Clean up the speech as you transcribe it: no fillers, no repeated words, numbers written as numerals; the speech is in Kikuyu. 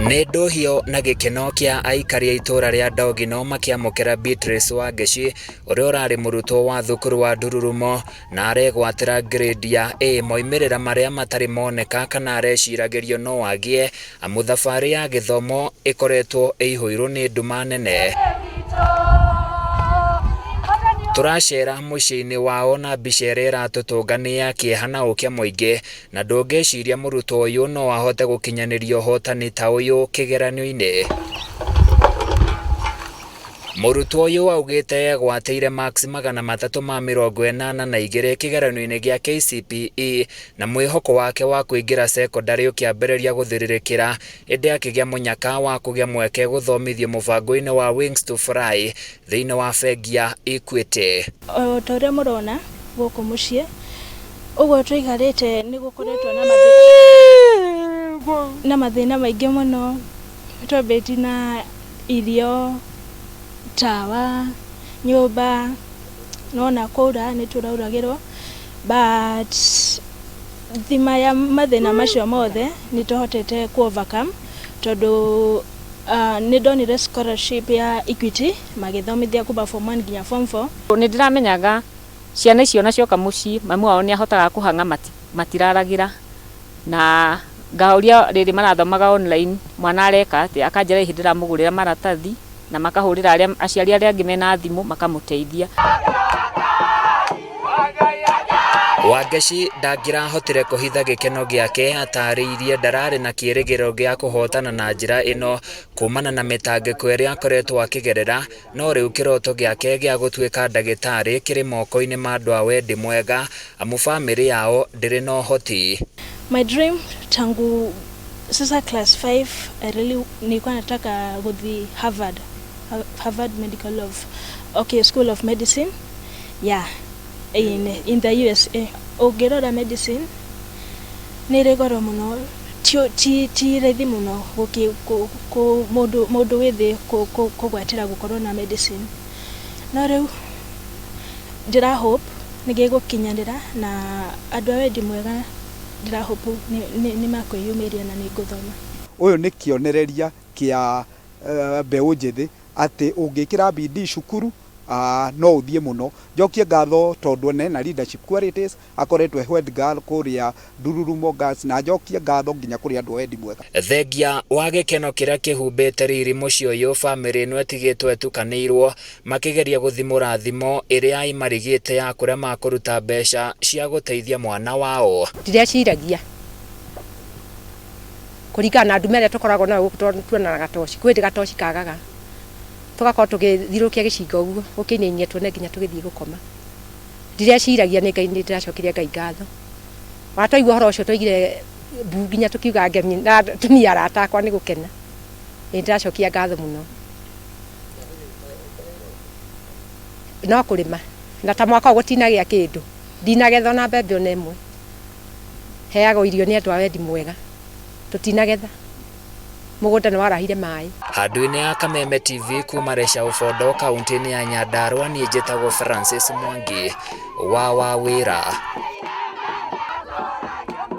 Nĩ ndũhio na gĩkeno kĩa aikari a itũra rĩa Ndogino makĩamũkĩra Beatrice Wangeci ũrĩa ũrarĩ mũrutwo wa thukuru wa Ndururumo na aregwatĩra grade ya A moimĩrĩra marĩa matarĩ moneka kana areciragĩrio no agĩe amu thabarĩ ya gĩthomo ĩkoretwo ĩihũirwo nĩ nduma nene. Turacera mũciĩ-inĩ wao na mbica ĩrĩa ĩratũtũngania kĩeha na ũkĩa mũingĩ na ndũngĩciria mũrutwo ũyũ no ahote gũkinyanĩria ũhotani ta ũyũ kĩgeranio-inĩ. Mũrutwo ũyũ augĩte egwatĩire marks 382 kĩgeranio-inĩ gĩa KCPE na mwĩhoko wake wa kũingĩra secondary ũkĩambĩrĩria gũthirĩrĩkĩra ĩndĩ akĩgĩa mũnyaka wa kũgĩa mweke gũthomithio mũbango-inĩ wa Wings to Fly thĩinĩ wa bengi ya Equity. O ta ũrĩa mũrona gũkũ mũciĩ ũguo tũikarĩte nĩ gũkoretwo na mathĩna maingĩ mũno, twambĩti na irio, tawa, nyũmba, nona kũra nĩ tũrauragĩrwo, but thima ya mathĩna macio mothe nĩ tũhotete ku overcome tondũ nĩ ndonire scholarship ya Equity magĩthomithia kuma form 1 nginya form 4. Nĩ ndĩramenyaga ciana icio nacioka mũciĩ mamu wao nĩ ahotaga kũhang'a matiraragĩra na ngaũria rĩrĩ marathomaga online mwana areka atĩ akanjĩra ihinda ndĩramũgũrĩra maratathi na makahũrĩra aciari arĩa angĩ mena thimũ makamũteithia. Wangeci ndangĩrahotire kũhitha gĩkeno gĩake atarĩirie ndararĩ na kĩĩrĩgĩrĩro gĩa kũhotana na njĩra ĩno kumana na mĩtangĩko ĩrĩa akoretwo akĩgerera, no rĩu kĩroto gĩake gĩa gũtuĩka ndagĩtarĩ kĩrĩ moko-inĩ ma andũ a wendi mwega amu bamĩrĩ yao ndĩrĩ na ũhoti. My dream tangu sasa class 5 nilikuwa nataka gũthiĩ Harvard School of Medicine, in the USA. Ũngĩrora medicine nĩ ĩrĩ goro mũno, ti raithi mũno mũndũ wĩ thĩ kũgwatĩra gũkorwo na medicine. No rĩu ndĩra hope nĩ gĩgũkinyanĩra na andũ a wendi mwega ndĩra hope nĩ makwĩyumĩria na nĩ ngũthoma. Ũyũ nĩ kĩonereria kĩa mbeũ njĩthĩ atĩ ũngĩkĩra bidii cukuru no ũthiĩ mũno. Njokie ngatho tondũ na leadership qualities akoretwo head girl kũrĩa Ndururumo Girls na njokie ngatho nginya kũrĩ andũ wendi mwega. Thengia wa gĩkeno kĩrĩa kĩhumbĩte riri mũciĩ ũyũ, bamĩrĩ ĩno ĩtigĩtwo ĩtukanĩirwo makĩgeria gũthimũra thimo ĩrĩa imarigĩte ya kũrĩa makũruta mbeca cia gũteithia mwana wao. Ndireciiragia kũringana na nduma ĩrĩa tũkoragwo nayo tuonaga gatoci, kwĩndĩ gatoci kagaga tugakorwo tũgĩthirũkia gĩcinga ũguo gũkĩinainia tuone nginya tũgĩthiĩ gũkoma. Ndireciiragia nĩ Ngai nĩ ndĩracokeria Ngai ngatho. Watwaigua ũhoro ũcio twaigire mbu nginya tũkiuga ngemi na atumia arata akwa nĩ gũkena. Nĩ ndĩracokia ngatho mũno. No kũrĩma na ta mwaka gũtinagĩa kĩndũ, ndinagetha na mbembe ona ĩmwe. Heagwo irio nĩ andũ a wendi mwega, tũtinagetha mũgũnda nĩ warahire maĩ. Handũ-inĩ ya Kameme TV kuma Reca Ũbondo kaunti-inĩ ya Nyandarua, niĩ njĩtagwo Francis Mwangi wa Wawĩra.